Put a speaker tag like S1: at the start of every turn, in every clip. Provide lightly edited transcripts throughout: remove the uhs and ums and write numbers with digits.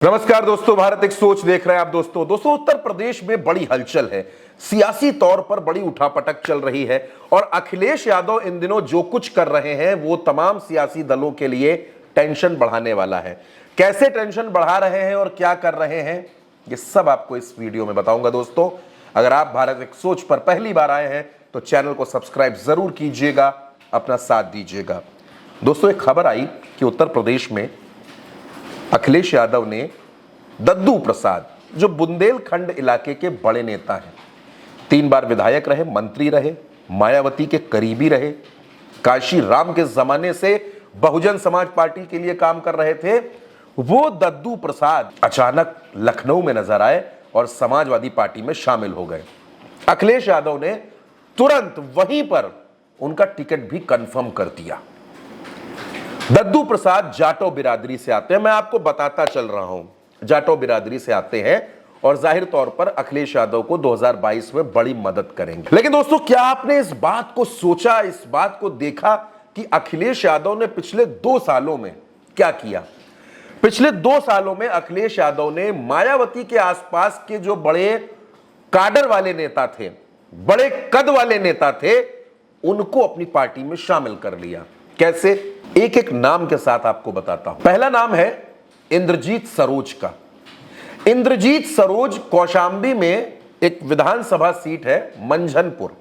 S1: नमस्कार दोस्तों, भारत एक सोच देख रहे हैं आप। दोस्तों उत्तर प्रदेश में बड़ी हलचल है, सियासी तौर पर बड़ी उठापटक चल रही है और अखिलेश यादव इन दिनों जो कुछ कर रहे हैं वो तमाम सियासी दलों के लिए टेंशन बढ़ाने वाला है। कैसे टेंशन बढ़ा रहे हैं और क्या कर रहे हैं, ये सब आपको इस वीडियो में बताऊंगा। दोस्तों अगर आप भारत एक सोच पर पहली बार आए हैं तो चैनल को सब्सक्राइब जरूर कीजिएगा, अपना साथ दीजिएगा। दोस्तों एक खबर आई कि उत्तर प्रदेश में अखिलेश यादव ने दद्दू प्रसाद, जो बुंदेलखंड इलाके के बड़े नेता हैं, 3 बार विधायक रहे, मंत्री रहे, मायावती के करीबी रहे, काशी राम के जमाने से बहुजन समाज पार्टी के लिए काम कर रहे थे, वो दद्दू प्रसाद अचानक लखनऊ में नजर आए और समाजवादी पार्टी में शामिल हो गए। अखिलेश यादव ने तुरंत वहीं पर उनका टिकट भी कंफर्म कर दिया। दद्दू प्रसाद जाटो बिरादरी से आते हैं, मैं आपको बताता चल रहा हूं, जाटो बिरादरी से आते हैं और जाहिर तौर पर अखिलेश यादव को 2022 में बड़ी मदद करेंगे। लेकिन दोस्तों क्या आपने इस बात को सोचा, इस बात को देखा कि अखिलेश यादव ने पिछले 2 सालों में क्या किया? पिछले 2 सालों में अखिलेश यादव ने मायावती के आसपास के जो बड़े काडर वाले नेता थे, बड़े कद वाले नेता थे, उनको अपनी पार्टी में शामिल कर लिया। कैसे? एक एक नाम के साथ आपको बताता हूं। पहला नाम है इंद्रजीत सरोज का। इंद्रजीत सरोज कौशांबी में एक विधानसभा सीट है मंझनपुर,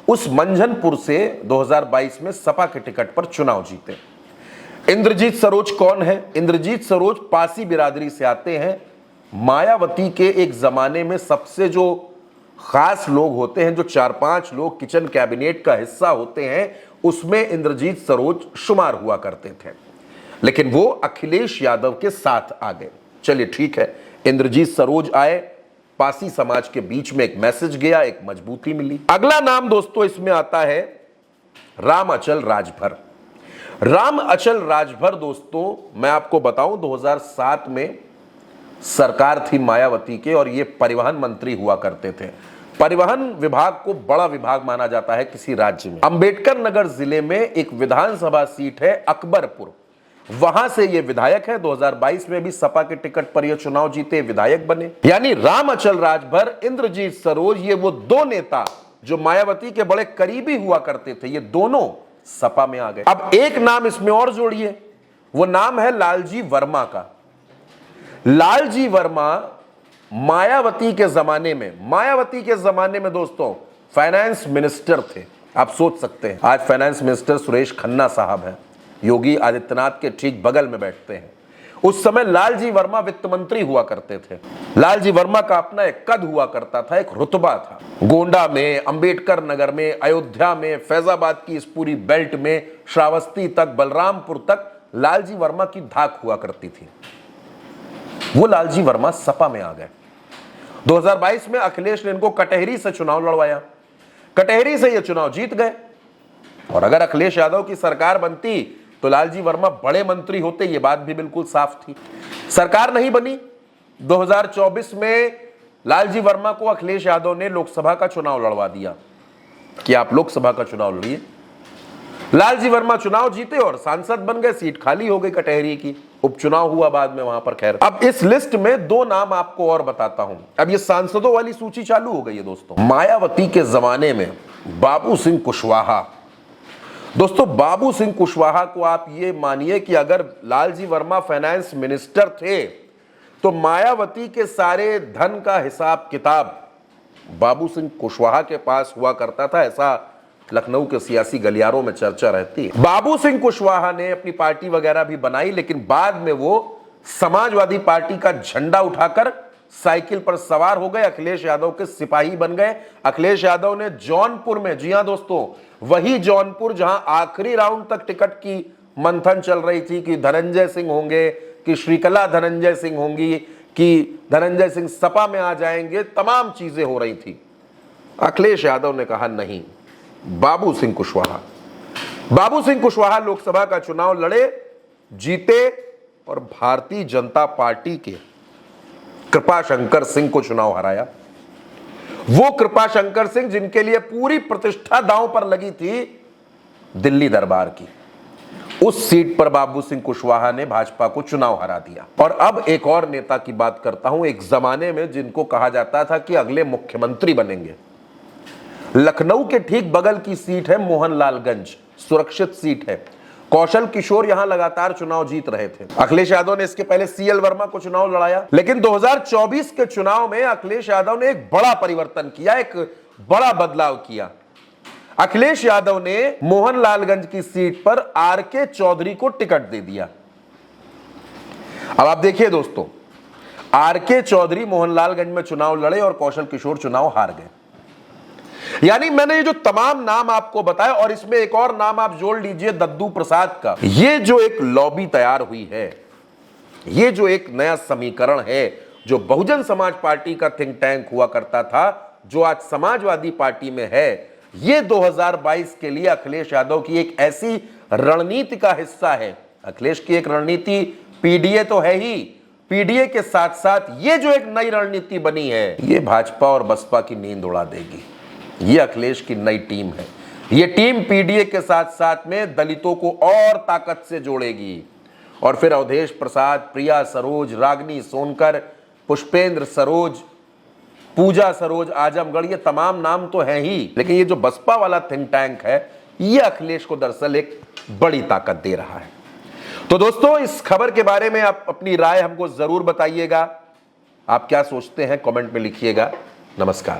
S1: उस मंझनपुर से 2022 में सपा के टिकट पर चुनाव जीते। इंद्रजीत सरोज कौन है? इंद्रजीत सरोज पासी बिरादरी से आते हैं। मायावती के एक जमाने में सबसे जो खास लोग होते हैं, जो 4-5 लोग किचन कैबिनेट का हिस्सा होते हैं, उसमें इंद्रजीत सरोज शुमार हुआ करते थे, लेकिन वो अखिलेश यादव के साथ आ गए। चलिए ठीक है, इंद्रजीत सरोज आए, पासी समाज के बीच में एक मैसेज गया, एक मजबूती मिली। अगला नाम दोस्तों इसमें आता है राम अचल राजभर। राम अचल राजभर दोस्तों मैं आपको बताऊं 2007 में सरकार थी मायावती के और ये परिवहन मंत्री हुआ करते थे। परिवहन विभाग को बड़ा विभाग माना जाता है किसी राज्य में। अंबेडकर नगर जिले में एक विधानसभा सीट है अकबरपुर, वहां से ये विधायक है। 2022 में भी सपा के टिकट पर ये चुनाव जीते, विधायक बने। यानी राम अचल राजभर, इंद्रजीत सरोज, ये वो 2 नेता जो मायावती के बड़े करीबी हुआ करते थे, ये दोनों सपा में आ गए। अब एक नाम इसमें और जोड़िए, वो नाम है लालजी वर्मा का। लालजी वर्मा मायावती के जमाने में दोस्तों फाइनेंस मिनिस्टर थे। आप सोच सकते हैं आज फाइनेंस मिनिस्टर सुरेश खन्ना साहब हैं, योगी आदित्यनाथ के ठीक बगल में बैठते हैं। उस समय लालजी वर्मा वित्त मंत्री हुआ करते थे। लालजी वर्मा का अपना एक कद हुआ करता था, एक रुतबा था। गोंडा में, अंबेडकर नगर में, अयोध्या में, फैजाबाद की इस पूरी बेल्ट में, श्रावस्ती तक, बलरामपुर तक लालजी वर्मा की धाक हुआ करती थी। वो लालजी वर्मा सपा में आ गए। 2022 में अखिलेश ने इनको कटहरी से चुनाव लड़वाया, कटहरी से ये चुनाव जीत गए। और अगर अखिलेश यादव की सरकार बनती तो लालजी वर्मा बड़े मंत्री होते, ये बात भी बिल्कुल साफ थी। सरकार नहीं बनी। 2024 में लालजी वर्मा को अखिलेश यादव ने लोकसभा का चुनाव लड़वा दिया कि आप लोकसभा का चुनाव लड़िए। लालजी वर्मा चुनाव जीते और सांसद बन गए, सीट खाली हो गई कटहरी की। उपचुनाव हुआ बाद में वहां पर। खैर, अब इस लिस्ट में 2 नाम आपको और बताता हूं। अब ये सांसदों वाली सूची चालू हो गई है दोस्तों। मायावती के जमाने में बाबू सिंह कुशवाहा। दोस्तों बाबू सिंह कुशवाहा को आप ये मानिए कि अगर लालजी वर्मा फाइनेंस मिनिस्टर थे तो मायावती के सारे धन का हिसाब किताब बाबू सिंह कुशवाहा के पास हुआ करता था, ऐसा लखनऊ के सियासी गलियारों में चर्चा रहती है। बाबू सिंह कुशवाहा ने अपनी पार्टी वगैरह भी बनाई, लेकिन बाद में वो समाजवादी पार्टी का झंडा उठाकर साइकिल पर सवार हो गए, अखिलेश यादव के सिपाही बन गए। अखिलेश यादव ने जौनपुर में, जी हां दोस्तों, वही जौनपुर जहां आखिरी राउंड तक टिकट की मंथन चल रही थी कि धनंजय सिंह होंगे, कि श्रीकला धनंजय सिंह होंगी, कि धनंजय सिंह सपा में आ जाएंगे, तमाम चीजें हो रही थी। अखिलेश यादव ने कहा नहीं, बाबू सिंह कुशवाहा लोकसभा का चुनाव लड़े, जीते और भारतीय जनता पार्टी के कृपाशंकर सिंह को चुनाव हराया। वो कृपाशंकर सिंह जिनके लिए पूरी प्रतिष्ठा दांव पर लगी थी दिल्ली दरबार की, उस सीट पर बाबू सिंह कुशवाहा ने भाजपा को चुनाव हरा दिया। और अब एक और नेता की बात करता हूं, एक जमाने में जिनको कहा जाता था कि अगले मुख्यमंत्री बनेंगे। लखनऊ के ठीक बगल की सीट है मोहनलालगंज, सुरक्षित सीट है। कौशल किशोर यहां लगातार चुनाव जीत रहे थे। अखिलेश यादव ने इसके पहले सीएल वर्मा को चुनाव लड़ाया, लेकिन 2024 के चुनाव में अखिलेश यादव ने एक बड़ा परिवर्तन किया, एक बड़ा बदलाव किया। अखिलेश यादव ने मोहनलालगंज की सीट पर आरके चौधरी को टिकट दे दिया। अब आप देखिए दोस्तों, आरके चौधरी मोहनलालगंज में चुनाव लड़े और कौशल किशोर चुनाव हार गए। यानी मैंने ये जो तमाम नाम आपको बताया, और इसमें एक और नाम आप जोड़ लीजिए दद्दू प्रसाद का, ये जो एक लॉबी तैयार हुई है, ये जो एक नया समीकरण है, जो बहुजन समाज पार्टी का थिंक टैंक हुआ करता था, जो आज समाजवादी पार्टी में है, ये 2022 के लिए अखिलेश यादव की एक ऐसी रणनीति का हिस्सा है। अखिलेश की एक रणनीति पीडीए तो है ही, पीडीए के साथ साथ ये जो एक नई रणनीति बनी है, ये भाजपा और बसपा की नींद उड़ा देगी। ये अखिलेश की नई टीम है। ये टीम पीडीए के साथ साथ में दलितों को और ताकत से जोड़ेगी, और फिर अवधेश प्रसाद, प्रिया सरोज, रागिनी सोनकर, पुष्पेंद्र सरोज, पूजा सरोज आजमगढ़, ये तमाम नाम तो हैं ही, लेकिन ये जो बसपा वाला थिंक टैंक है, ये अखिलेश को दरअसल एक बड़ी ताकत दे रहा है। तो दोस्तों, इस खबर के बारे में आप अपनी राय हमको जरूर बताइएगा। आप क्या सोचते हैं कमेंट में लिखिएगा। नमस्कार।